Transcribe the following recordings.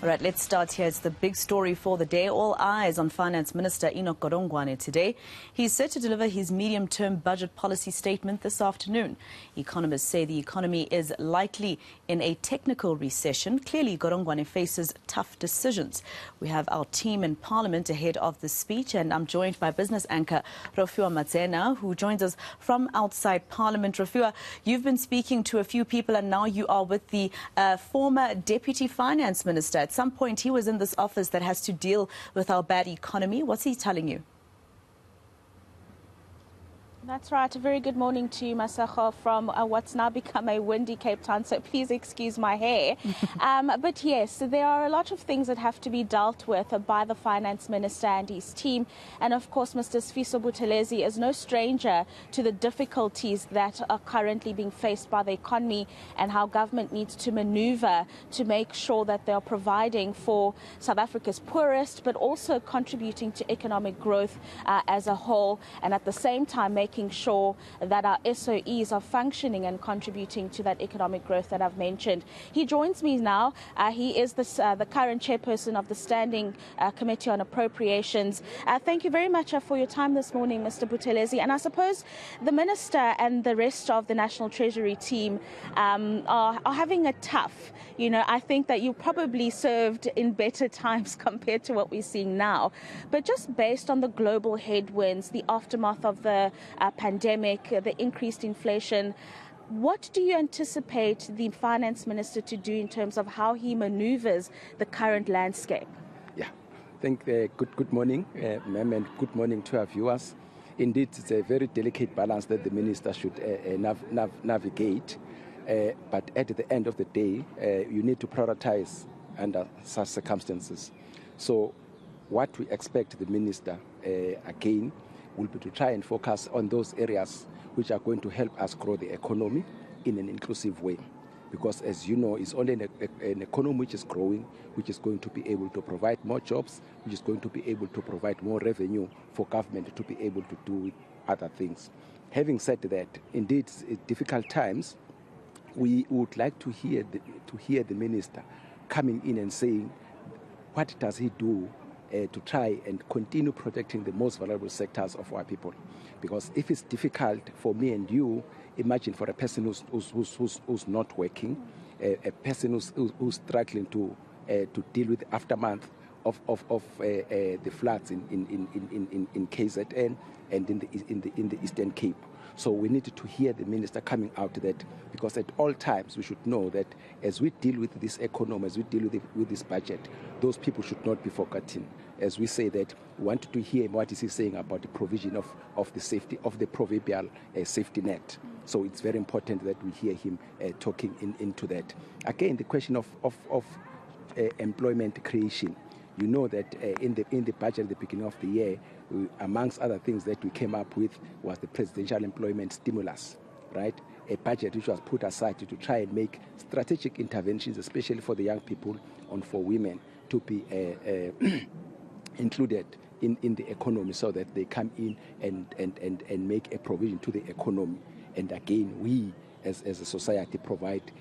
All right, let's start here. It's the big story for the day. All eyes on Finance Minister Enoch Godongwana today. He's set to deliver his medium-term budget policy statement this afternoon. Economists say the economy is likely in a technical recession. Clearly, Godongwana faces tough decisions. We have our team in Parliament ahead of the speech, and I'm joined by business anchor Rofua Matsena, who joins us from outside Parliament. Rofua, you've been speaking to a few people, and now you are with the former Deputy Finance Minister. At some point, he was in this office that has to deal with our bad economy. What's he telling you? That's right. A very good morning to you, Masako, from what's now become a windy Cape Town, so please excuse my hair. But yes, there are a lot of things that have to be dealt with by the Finance Minister and his team. And of course, Mr. Sfiso Buthelezi is no stranger to the difficulties that are currently being faced by the economy and how government needs to maneuver to make sure that they are providing for South Africa's poorest, but also contributing to economic growth as a whole, and at the same time making sure that our SOEs are functioning and contributing to that economic growth that I've mentioned. He joins me now. He is the current chairperson of the Standing Committee on Appropriations. Thank you very much for your time this morning, Mr. Buthelezi. And I suppose the Minister and the rest of the National Treasury team are having a tough. I think that you probably served in better times compared to what we're seeing now. But just based on the global headwinds, the aftermath of the pandemic, the increased inflation, what do you anticipate the Finance Minister to do in terms of how he maneuvers the current landscape? Yeah, I think good morning, ma'am, and good morning to our viewers. Indeed, it's a very delicate balance that the Minister should navigate. But at the end of the day, you need to prioritize under such circumstances. So what we expect the Minister, again, will be to try and focus on those areas which are going to help us grow the economy in an inclusive way. Because as you know, it's only an economy which is growing, which is going to be able to provide more jobs, which is going to be able to provide more revenue for government to be able to do other things. Having said that, indeed, in difficult times, we would like to hear the Minister coming in and saying, what does he do to try and continue protecting the most vulnerable sectors of our people? Because if it's difficult for me and you, imagine for a person who's not working, a person who's struggling to deal with the aftermath of the floods in KZN and in the Eastern Cape. So we needed to hear the Minister coming out that, because at all times we should know that as we deal with this economy, as we deal with this budget, those people should not be forgotten. As we say that, we wanted to hear what is he saying about the provision of the safety of the proverbial safety net. So it's very important that we hear him talking into that. Again, the question of employment creation. You know that in the budget at the beginning of the year, amongst other things that we came up with was the presidential employment stimulus, right? A budget which was put aside to try and make strategic interventions, especially for the young people and for women, to be included in the economy so that they come in and make a provision to the economy. And again, we as a society provide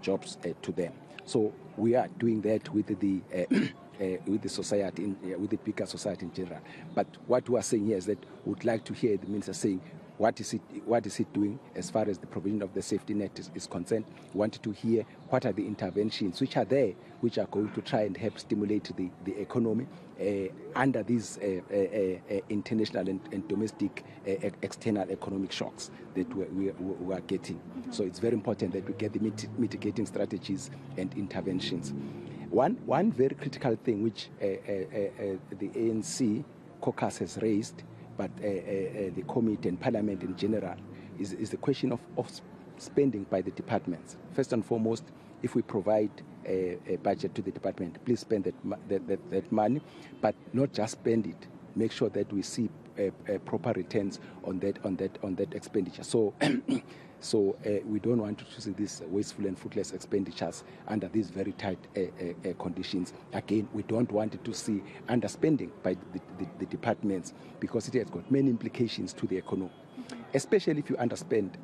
jobs to them. So we are doing that with the society, with the bigger society in general. But what we are saying here is that we would like to hear the Minister saying what is he doing as far as the provision of the safety net is concerned. We wanted to hear what are the interventions which are there, which are going to try and help stimulate the economy under these international and domestic external economic shocks that we are getting. So it's very important that we get the mitigating strategies and interventions. One very critical thing which the ANC caucus has raised, but the committee and Parliament in general, is the question of spending by the departments. First and foremost, if we provide a budget to the department, please spend that money, but not just spend it. Make sure that we see proper returns on that expenditure. So. So we don't want to see these wasteful and fruitless expenditures under these very tight conditions. Again, we don't want to see underspending by the departments, because it has got many implications to the economy. Especially if you underspend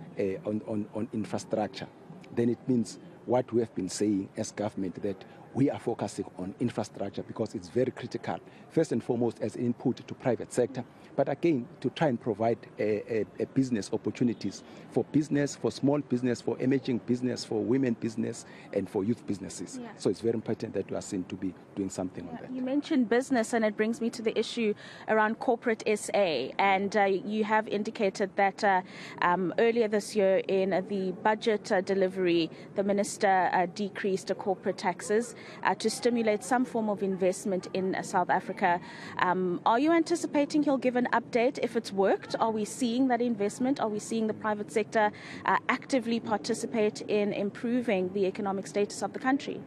on infrastructure, then it means what we have been saying as government, that we are focusing on infrastructure because it's very critical, first and foremost as input to private sector, but again to try and provide a business opportunities for business, for small business, for emerging business, for women business, and for youth businesses. Yeah. So it's very important that we are seen to be doing something on that. You mentioned business, and it brings me to the issue around corporate SA, and you have indicated that earlier this year in the budget delivery, the minister decreased corporate taxes to stimulate some form of investment in South Africa. Are you anticipating he'll give an update if it's worked? Are we seeing that investment? Are we seeing the private sector actively participate in improving the economic status of the country?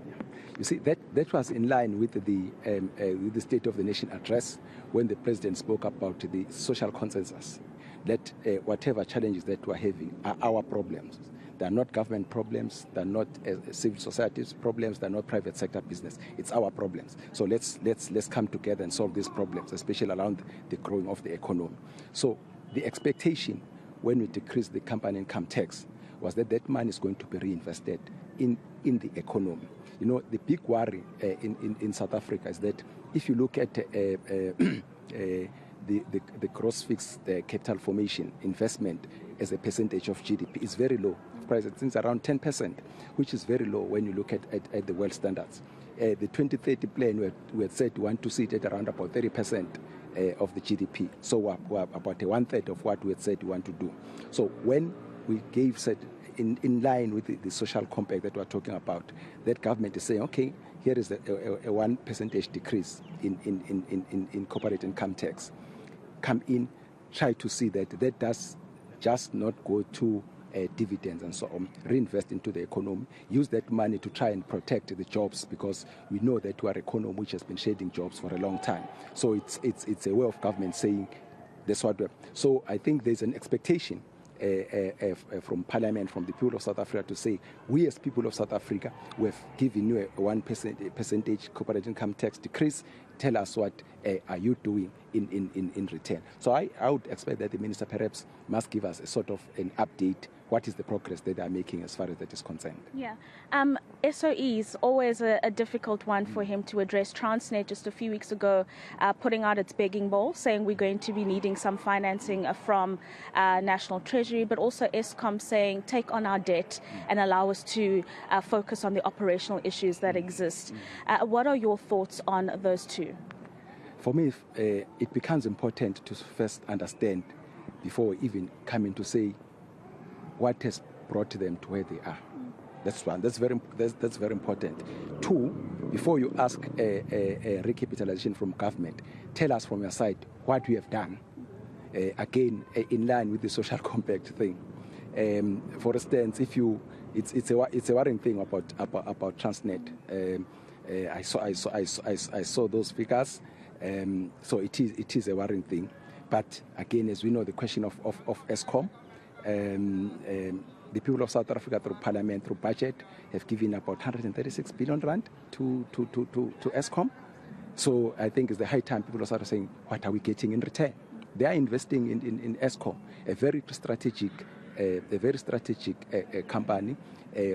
You see, that was in line with the State of the Nation address when the President spoke about the social consensus, that whatever challenges that we're having are our problems. They're not government problems, they're not civil society's problems, they're not private sector business. It's our problems. So let's come together and solve these problems, especially around the growing of the economy. So the expectation when we decrease the company income tax was that that money is going to be reinvested in the economy. You know, the big worry in South Africa is that if you look at the gross fixed capital formation investment as a percentage of GDP, is very low. It's around 10%, which is very low when you look at the world standards. The 2030 plan, we had said we want to see it at around about 30% of the GDP. So we're about one-third of what we had said we want to do. So when we said in line with the social compact that we're talking about, that government is saying, okay, here is a 1% decrease in corporate income tax. Come in, try to see that does just not go to dividends and so on, reinvest into the economy, use that money to try and protect the jobs, because we know that we are an economy which has been shedding jobs for a long time. So it's a way of government saying that's what we're. So I think there's an expectation from Parliament, from the people of South Africa, to say, we as people of South Africa, we have given you a 1% corporate income tax decrease. Tell us what are you doing in return. So I would expect that the minister perhaps must give us a sort of an update. What is the progress that they are making as far as that is concerned? Yeah. SOE is always a difficult one for him to address. Transnet just a few weeks ago putting out its begging bowl, saying we're going to be needing some financing from National Treasury, but also Eskom saying take on our debt and allow us to focus on the operational issues that exist. What are your thoughts on those two? For me, it becomes important to first understand before even coming to say what has brought them to where they are. That's one. That's very important. Two, before you ask a recapitalization from government, tell us from your side what you have done. Again, in line with the social compact thing. For instance, if you, it's a worrying thing about Transnet. I saw those figures. So it is a worrying thing. But again, as we know, the question of Eskom. The people of South Africa, through Parliament, through budget, have given about 136 billion rand to Eskom. So I think it's the high time people are sort of saying, what are we getting in return? They are investing in Eskom, a very strategic company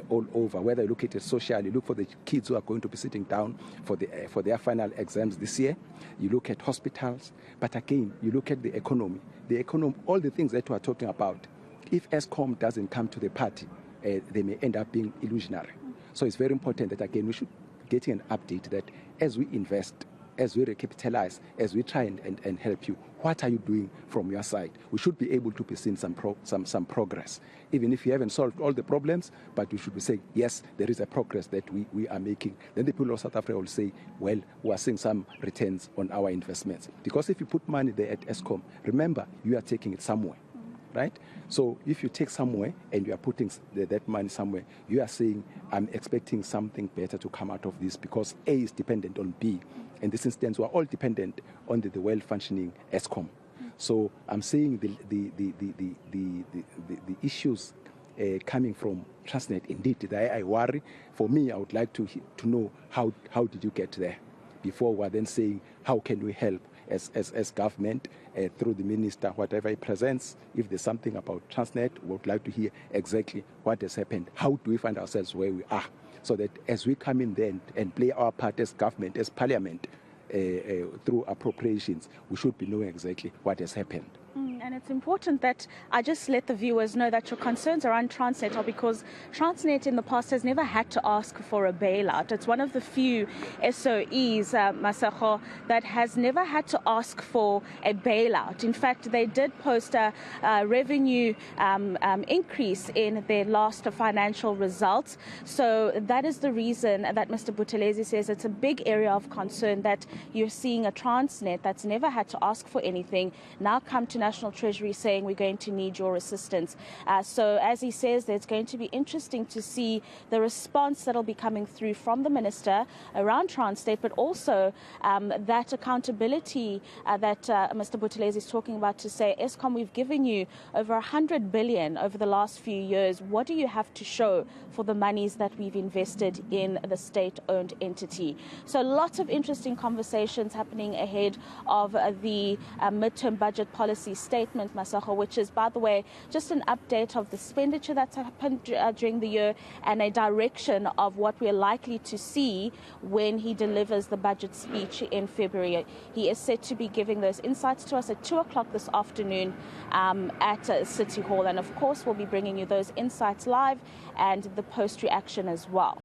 all over. Whether you look at it socially, look for the kids who are going to be sitting down for their final exams this year. You look at hospitals, but again, you look at the economy. The economy, all the things that we are talking about. If Eskom doesn't come to the party, they may end up being illusionary. So it's very important that, again, we should get an update that as we invest, as we recapitalize, as we try and help you, what are you doing from your side? We should be able to be seeing some progress, even if you haven't solved all the problems, but we should be saying, yes, there is a progress that we are making. Then the people of South Africa will say, well, we are seeing some returns on our investments. Because if you put money there at Eskom, remember, you are taking it somewhere. Right? So if you take somewhere and you are putting that money somewhere, you are saying, I'm expecting something better to come out of this, because A is dependent on B. In this instance, we're all dependent on the well-functioning Eskom. So I'm saying the issues coming from Transnet, indeed, I worry. For me, I would like to know how did you get there, before we're then saying, how can we help? As government, through the minister, whatever he presents, if there's something about Transnet, we would like to hear exactly what has happened. How do we find ourselves where we are? so that as we come in then and play our part as government, as parliament, through appropriations, we should be knowing exactly what has happened. And it's important that I just let the viewers know that your concerns around Transnet are because Transnet in the past has never had to ask for a bailout. It's one of the few SOEs, Masakho, that has never had to ask for a bailout. In fact, they did post a revenue increase in their last financial results. So that is the reason that Mr. Buthelezi says it's a big area of concern that you're seeing a Transnet that's never had to ask for anything now come to National Treasury saying we're going to need your assistance. So as he says, it's going to be interesting to see the response that will be coming through from the minister around Transnet, but also that accountability that Mr. Buthelezi is talking about to say, Eskom, we've given you over 100 billion over the last few years. What do you have to show for the monies that we've invested in the state-owned entity? So lots of interesting conversations happening ahead of the midterm budget policy statement, Masakho, which is, by the way, just an update of the expenditure that's happened during the year and a direction of what we're likely to see when he delivers the budget speech in February. He is set to be giving those insights to us at 2 o'clock this afternoon at City Hall. And of course, we'll be bringing you those insights live and the post reaction as well.